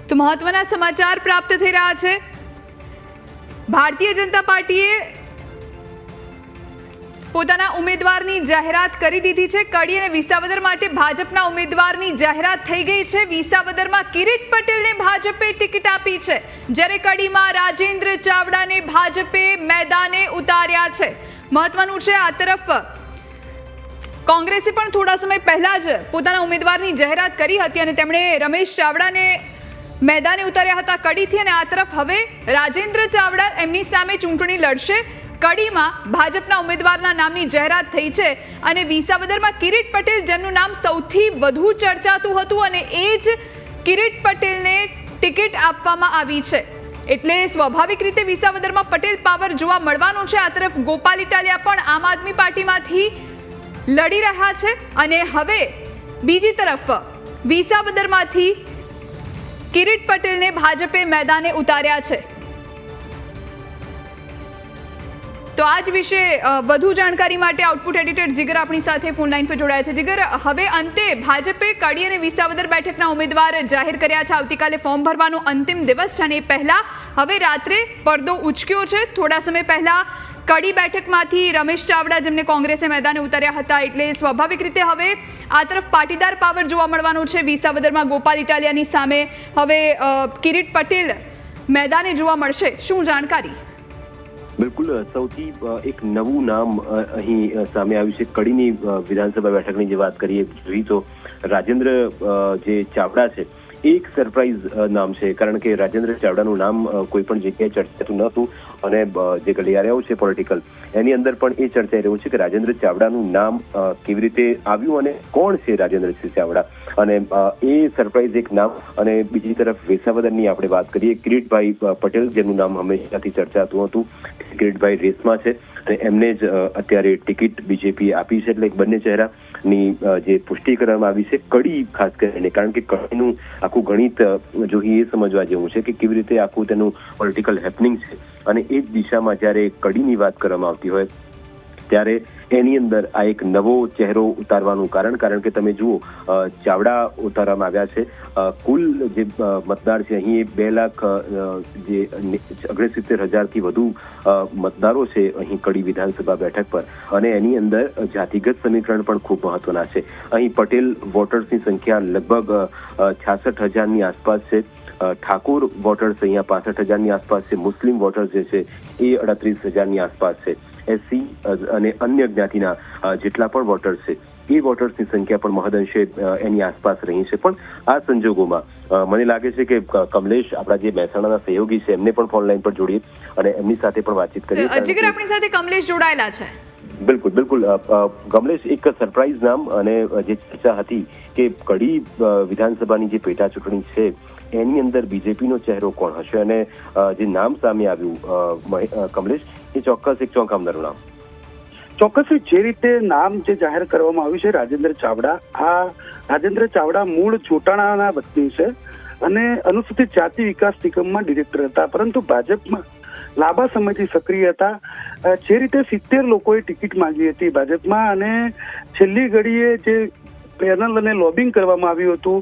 તો મહત્વના સમાચાર પ્રાપ્ત થઈ રહ્યા છે। ભારતીય જનતા પાર્ટીએ પોતાના ઉમેદવારની જાહેરાત કરી દીધી છે। કડી અને વિસાવદર માટે ભાજપના ઉમેદવારની જાહેરાત થઈ ગઈ છે। વિસાવદરમાં કિરીટ પટેલને ભાજપે ટિકિટ આપી છે, જ્યારે કડીમાં રાજેન્દ્ર ચાવડાને ભાજપે મેદાને ઉતાર્યા છે। મહત્વનું છે, આ તરફ કોંગ્રેસે પણ થોડા સમય પહેલા જ પોતાના ઉમેદવારની જાહેરાત કરી હતી અને તેમણે રમેશ ચાવડાને મેદાને ઉતાર્યા હતા કડીથી, અને આ તરફ હવે રાજેન્દ્ર ચાવડા એમની સામે ચૂંટણી લડશે। કડીમાં ભાજપના ઉમેદવારના નામની જાહેરાત થઈ છે અને વિસાવદરમાં કિરીટ પટેલ, જેમનું નામ સૌથી વધુ ચર્ચાતું હતું, અને એ જ કિરીટ પટેલને ટિકિટ આપવામાં આવી છે, એટલે સ્વાભાવિક રીતે વિસાવદરમાં પટેલ પાવર જોવા મળવાનો છે। આ તરફ ગોપાલ ઇટાલિયા પણ આમ આદમી પાર્ટીમાંથી લડી રહ્યા છે, અને હવે બીજી તરફ વિસાવદરમાંથી કિરીટ પટેલને ભાજપે મેદાને ઉતાર્યા છે। તો આજ વિશે વધુ જાણકારી માટે આઉટપુટ એડિટર જીગર આપણી સાથે ફોન લાઈન પર જોડાયા છે। જીગર, હવે અંતે ભાજપે કડી અને વિસાવદર બેઠકના ઉમેદવાર જાહેર કર્યા છે। આવતીકાલે ફોર્મ ભરવાનો અંતિમ દિવસ છે, અને એ પહેલા હવે રાત્રે પડદો ઉચક્યો છે। થોડા સમય પહેલા કડી બેઠકમાંથી રમેશ ચાવડા, જેમને કોંગ્રેસે મેદાને ઉતાર્યા હતા, એટલે સ્વાભાવિક રીતે હવે આ તરફ પાટીદાર પાવર જોવા મળવાનો છે। વિસાવદરમાં ગોપાલ ઇટાલિયાની સામે હવે કિરીટ પટેલ મેદાને જોવા મળશે, શું જાણકારી? બિલકુલ, સૌથી એક નવું નામ અહીં સામે આવ્યું છે। કડીની વિધાનસભા બેઠકની જે વાત કરીએ તો રાજેન્દ્ર જે ચાવડા છે એક સરપ્રાઇઝ નામ છે, કારણ કે રાજેન્દ્ર ચાવડાનું નામ કોઈ પણ જગ્યાએ ચર્ચાતું નહોતું, અને જે ગલિયારાઓ છે પોલિટિકલ એની અંદર પણ એ ચર્ચાઈ રહ્યું છે કે રાજેન્દ્ર ચાવડાનું નામ કેવી રીતે આવ્યું અને કોણ છે રાજેન્દ્રસિંહ ચાવડા, અને એ સરપ્રાઇઝ એક નામ। અને બીજી તરફ વિસાવદરની આપણે વાત કરીએ, કિરીટભાઈ પટેલ, જેનું નામ હંમેશાથી ચર્ચાતું હતું, કિરીટભાઈ રેસમાં છે અને એમને જ અત્યારે ટિકિટ બીજેપીએ આપી છે, એટલે બંને ચહેરાની જે પુષ્ટિ કરવામાં આવી છે। કડી ખાસ કરીને, કારણ કે કડીનું આખું ગણિત જોઈએ એ સમજવા જેવું છે કે કેવી રીતે આખું તેનું પોલિટિકલ હેપનિંગ છે, અને એ જ દિશામાં જ્યારે કડીની વાત કરવામાં આવતી હોય ત્યારે એની અંદર આ એક નવો ચહેરો ઉતારવાનું કારણ કે તમે જુઓ ચાવડા ઉતારવામાં આવ્યા છે। કુલ જે મતદાર છે અહીં 2,69,000 થી વધુ મતદારો છે અહીં કડી વિધાનસભા બેઠક પર, અને એની અંદર જાતિગત સમીકરણ પણ ખૂબ મહત્વના છે। અહીં પટેલ વોટર્સની સંખ્યા લગભગ 66,000ની આસપાસ છે, ઠાકોર વોટર્સ અહીંયા 65,000ની આસપાસ છે, મુસ્લિમ વોટર્સ જે છે એ 38,000ની આસપાસ છે, એસસી અને અન્ય જ્ઞાતિના જેટલા પણ વોટર્સ છે એ વોટર્સની સંખ્યા પણ મહદઅંશે એની આસપાસ રહી છે। પણ આ સંજોગોમાં મને લાગે છે કે કમલેશ, આપણા જે મહેસાણાના સહયોગી છે, એમને પણ ફોન લાઈન પર જોડીએ અને એમની સાથે પણ વાતચીત કરીએ। જીગર, આપણી સાથે કમલેશ જોડાયેલા છે। બિલકુલ કમલેશ, એક સરપ્રાઇઝ નામ અને જે ચર્ચા હતી કે કડી વિધાનસભાની જે પેટા ચૂંટણી છે એની અંદર બીજેપીનો ચહેરો કોણ હશે, અને જે નામ સામે આવ્યું કમલેશ, એ ચોક્કસ એક ચોંકાવનારું નામ। ચોક્કસ જે રીતે નામ જે જાહેર કરવામાં આવ્યું છે રાજેન્દ્ર ચાવડા, આ રાજેન્દ્ર ચાવડા મૂળ જોટાણાના વતની છે અને અનુસૂચિત જાતિ વિકાસ નિગમમાં ડિરેક્ટર હતા, પરંતુ ભાજપમાં લાંબા સમયથી સક્રિય હતા। જે રીતે 70 લોકોએ ટિકિટ માંગી હતી ભાજપમાં, અને છેલ્લી ઘડીએ જે પેનલ અને લોબિંગ કરવામાં આવ્યું હતું,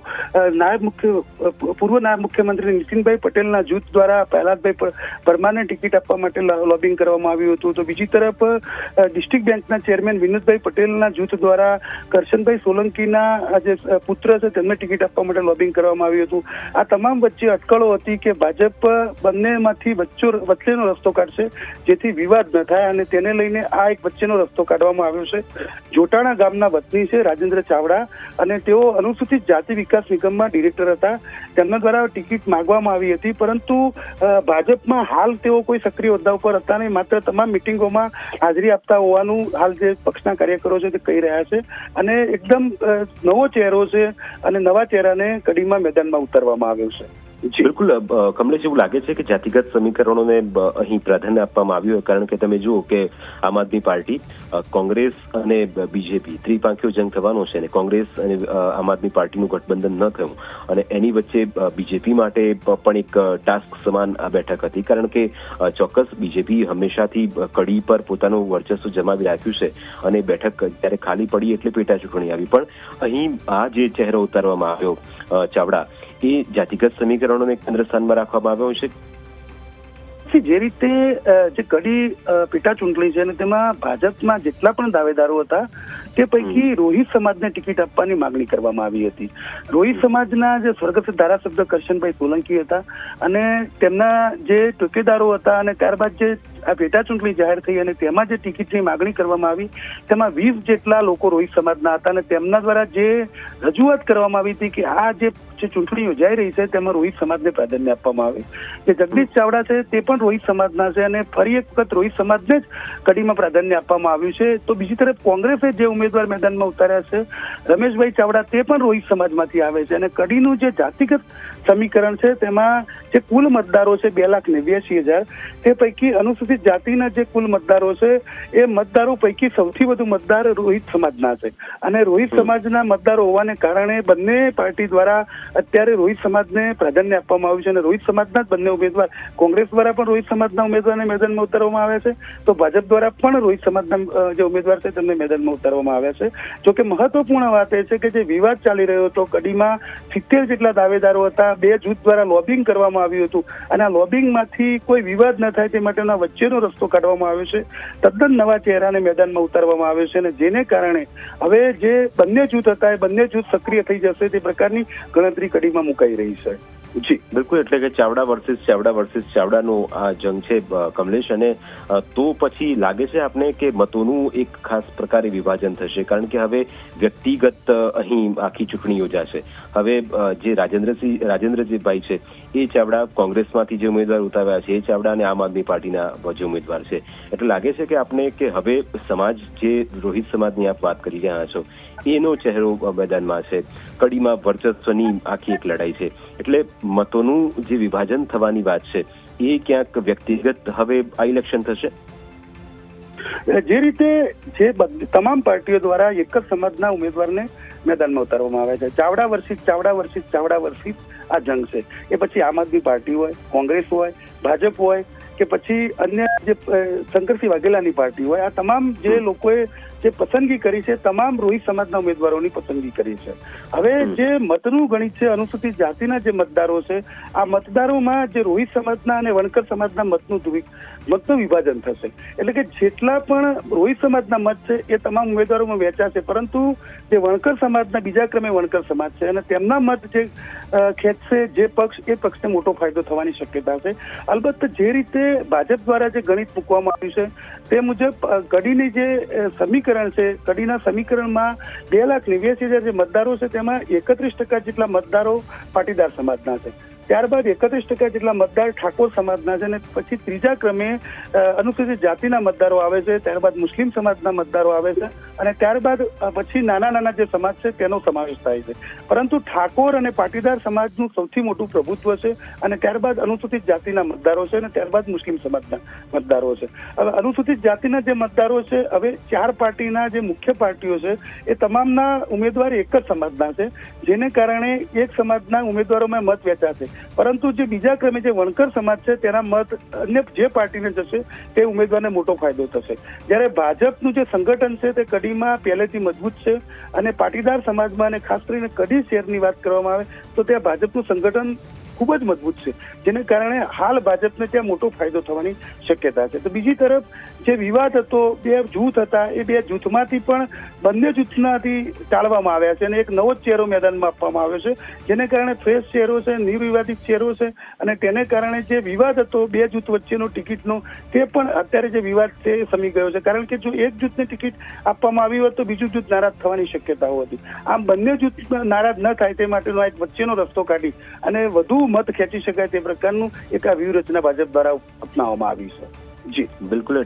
પૂર્વ નાયબ મુખ્યમંત્રી નીતિનભાઈ પટેલના જૂથ દ્વારા પ્રહલાદભાઈ પરમારને ટિકિટ આપવા માટે લોબિંગ કરવામાં આવ્યું હતું। તો બીજી તરફ ડિસ્ટ્રિક્ટ બેંકના ચેરમેન વિનોદભાઈ પટેલના જૂથ દ્વારા કરશનભાઈ સોલંકીના જે પુત્ર છે તેમને ટિકિટ આપવા માટે લોબિંગ કરવામાં આવ્યું હતું। આ તમામ વચ્ચે અટકળો હતી કે ભાજપ બંનેમાંથી વચ્ચેનો રસ્તો કાઢશે, જેથી વિવાદ ન થાય, અને તેને લઈને આ એક વચ્ચેનો રસ્તો કાઢવામાં આવ્યો છે। જોટાણા ગામના વતની છે રાજેન્દ્ર ચાવડા, અને તેઓ અનુસૂચિત જાતિ વિકાસ નિગમમાં ડિરેક્ટર હતા। તેમના દ્વારા ટિકિટ માંગવામાં આવી હતી, પરંતુ ભાજપમાં હાલ તેઓ કોઈ સક્રિય હોદ્દા ઉપર હતા નહીં, માત્ર તમામ મિટિંગોમાં હાજરી આપતા હોવાનું હાલ જે પક્ષના કાર્યકરો છે તે કહી રહ્યા છે, અને એકદમ નવો ચહેરો છે અને નવા ચહેરાને કડીમાં મેદાનમાં ઉતારવામાં આવ્યો છે। બિલકુલ કમલેશ, એવું લાગે છે કે જાતિગત સમીકરણોને અહીં પ્રાધાન્ય આપવામાં આવ્યું, કારણ કે તમે જુઓ કે આમ આદમી પાર્ટી, કોંગ્રેસ અને બીજેપી ત્રિપાંખીયો જંગ થવાનો છે, અને કોંગ્રેસ અને આમ આદમી પાર્ટીનું ગઠબંધન ન થયું, અને એની વચ્ચે બીજેપી માટે પણ એક ટાસ્ક સમાન આ બેઠક હતી, કારણ કે ચોક્કસ બીજેપી હંમેશાથી કડી પર પોતાનું વર્ચસ્વ જમાવી રાખ્યું છે, અને બેઠક જ્યારે ખાલી પડી એટલે પેટા ચૂંટણી આવી। પણ અહીં આ જે ચહેરો ઉતારવામાં આવ્યો ચાવડા, એ જાતિગત સમીકરણોને કેન્દ્ર સ્થાનમાં રાખવામાં આવ્યો છે. જે રીતે જે કડી પેટા ચૂંટણી છે અને તેમાં ભાજપમાં જેટલા પણ દાવેદારો હતા તે પૈકી રોહિત સમાજને ટિકિટ આપવાની માંગણી કરવામાં આવી હતી. રોહિત સમાજના જે સ્વર્ગસ્થ ધારાસભ્ય કરશનભાઈ સોલંકી હતા અને તેમના જે ટેકેદારો હતા અને ત્યારબાદ જે આ પેટા ચૂંટણી જાહેર થઈ અને તેમાં જે ટિકિટની માંગણી કરવામાં આવી તેમાં 20 જેટલા લોકો રોહિત સમાજના હતા અને તેમના દ્વારા જે રજૂઆત કરવામાં આવી હતી કે આ જે ચૂંટણી યોજાઈ રહી છે તેમાં રોહિત સમાજને પ્રાધાન્ય આપવામાં આવે. જે જગદીશ ચાવડા છે તે પણ રોહિત સમાજના છે અને ફરી એક વખત રોહિત સમાજને જ કડીમાં પ્રાધાન્ય આપવામાં આવ્યું છે. તો બીજી તરફ કોંગ્રેસે જે ઉમેદવાર મેદાનમાં ઉતાર્યા છે રમેશભાઈ ચાવડા તે પણ રોહિત સમાજમાંથી આવે છે અને કડીનું જે જાતિગત સમીકરણ છે તેમાં જે કુલ મતદારો છે 2,89,000 તે પૈકી અનુસૂચિત જાતિના જે કુલ મતદારો છે એ મતદારો પૈકી સૌથી વધુ મતદાર રોહિત સમાજના છે અને રોહિત સમાજના મતદારો હોવાને કારણે બંને પાર્ટી દ્વારા અત્યારે રોહિત સમાજને પ્રાધાન્ય આપવામાં આવ્યું છે અને રોહિત સમાજના જ બંને ઉમેદવાર કોંગ્રેસ દ્વારા પણ રોહિત સમાજના ઉમેદવારને મેદાનમાં ઉતારવામાં આવ્યા છે તો ભાજપ દ્વારા પણ રોહિત સમાજના જે ઉમેદવાર છે તેમને મેદાનમાં ઉતારવામાં આવ્યા છે. જોકે મહત્વપૂર્ણ વાત એ છે કે જે વિવાદ ચાલી રહ્યો હતો કડીમાં 70 જેટલા દાવેદારો હતા, 2 જૂથ દ્વારા લોબિંગ કરવામાં આવ્યું હતું અને આ લોબિંગમાંથી કોઈ વિવાદ ન થાય તે માટેના વચ્ચેનો રસ્તો કાઢવામાં આવ્યો છે. તદ્દન નવા ચહેરાને મેદાનમાં ઉતારવામાં આવ્યો છે અને જેને કારણે હવે જે બંને જૂથ હતા એ બંને જૂથ સક્રિય થઈ જશે તે પ્રકારની ગણતરી કડીમાં મુકાઈ રહી છે. જી બિલકુલ, એટલે કે ચાવડા વર્સિસ ચાવડાનો આ જંગ છે કમલેશ, અને તો પછી લાગે છે આપને કે મતોનું એક ખાસ પ્રકારે વિભાજન થશે કારણ કે હવે વ્યક્તિગત અહીં આખી ચૂંટણી યોજાશે. હવે જે રાજેન્દ્રજીભાઈ છે એ ચાવડા કોંગ્રેસમાંથી જે ઉમેદવાર ઉતાર્યા છે એ ચાવડા અને આમ આદમી પાર્ટીના જે ઉમેદવાર છે, એટલે લાગે છે કે આપને કે હવે સમાજ જે રોહિત સમાજની આપ વાત કરી રહ્યા છો એનો ચહેરો મેદાનમાં છે. કડીમાં વર્ચસ્વની આખી એક લડાઈ છે એટલે મતોનું જે વિભાજન થવાની વાત છે એ ક્યાંક વ્યક્તિગત હવે આ ઇલેક્શન થશે. જે રીતે જે તમામ પાર્ટીઓ દ્વારા એક જ સમાજના ઉમેદવારને મેદાનમાં ઉતારવામાં આવે છે, ચાવડા વર્સિસ આ જંગ છે. એ પછી આમ આદમી પાર્ટી હોય, કોંગ્રેસ હોય, ભાજપ હોય કે પછી અન્ય જે શંકરસિંહ વાઘેલાની પાર્ટી હોય, આ તમામ જે લોકોએ જે પસંદગી કરી છે તમામ રોહિત સમાજના ઉમેદવારોની પસંદગી કરી છે. હવે જે મતનું ગણિત છે અનુસૂચિત જાતિના જે મતદારો છે આ મતદારોમાં જે રોહિત સમાજના અને વણકર સમાજના મતનું વિભાજન થશે. એટલે કે જેટલા પણ રોહિત સમાજના મત છે એ તમામ ઉમેદવારોમાં વહેંચાશે પરંતુ જે વણકર સમાજના બીજા ક્રમે વણકર સમાજ છે અને તેમના મત જે ખેંચશે જે પક્ષ એ પક્ષને મોટો ફાયદો થવાની શક્યતા છે. અલબત્ત જે રીતે ભાજપ દ્વારા જે ગણિત મૂકવામાં આવ્યું છે તે મુજબ કડીની જે સમીકરણ છે કડીના સમીકરણમાં 2,89,000 જે મતદારો છે તેમાં 31% જેટલા મતદારો પાટીદાર સમાજના છે, ત્યારબાદ 31% જેટલા મતદાર ઠાકોર સમાજના છે અને પછી ત્રીજા ક્રમે અનુસૂચિત જાતિના મતદારો આવે છે, ત્યારબાદ મુસ્લિમ સમાજના મતદારો આવે છે અને ત્યારબાદ પછી નાના જે સમાજ છે તેનો સમાવેશ થાય છે. પરંતુ ઠાકોર અને પાટીદાર સમાજનું સૌથી મોટું પ્રભુત્વ છે અને ત્યારબાદ અનુસૂચિત જાતિના મતદારો છે અને ત્યારબાદ મુસ્લિમ સમાજના મતદારો છે. હવે અનુસૂચિત જાતિના જે મતદારો છે હવે 4 પાર્ટીના જે મુખ્ય પાર્ટીઓ છે એ તમામના ઉમેદવાર એક જ સમાજના છે જેને કારણે એક સમાજના ઉમેદવારોમાં મત વહેંચાશે પરંતુ જે બીજા ક્રમે જે વણકર સમાજ છે તેના મત અન્ય જે પાર્ટીને જશે તે ઉમેદવારને મોટો ફાયદો થશે. જ્યારે ભાજપનું જે સંગઠન છે તે કડીમાં પહેલેથી મજબૂત છે અને પાટીદાર સમાજમાં અને ખાસ કરીને કડી શહેરની વાત કરવામાં આવે તો ત્યાં ભાજપનું સંગઠન ખૂબ જ મજબૂત છે જેને કારણે હાલ ભાજપને ત્યાં મોટો ફાયદો થવાની શક્યતા છે. તો બીજી તરફ જે વિવાદ હતો 2 જૂથ હતા એ 2 જૂથમાંથી પણ બંને જૂથનાથી ટાળવામાં આવ્યા છે અને એક નવો ચહેરો મેદાનમાં આપવામાં આવ્યો છે જેને કારણે ફ્રેશ ચહેરો છે, નિર્વિવાદિત ચહેરો છે અને તેને કારણે જે વિવાદ હતો 2 જૂથ વચ્ચેનો ટિકિટનો તે પણ અત્યારે જે વિવાદ છે એ શમી ગયો છે કારણ કે જો એક જૂથને ટિકિટ આપવામાં આવી હોત તો બીજું જૂથ નારાજ થવાની શક્યતાઓ હતી. આમ બંને જૂથ નારાજ ન થાય તે માટેનો એક વચ્ચેનો રસ્તો કાઢી અને વધુ મત ખેંચી શકાય તે પ્રકારનું એક આ વ્યૂહરચના ભાજપ દ્વારા અપનાવવામાં આવી છે. જી બિલકુલ.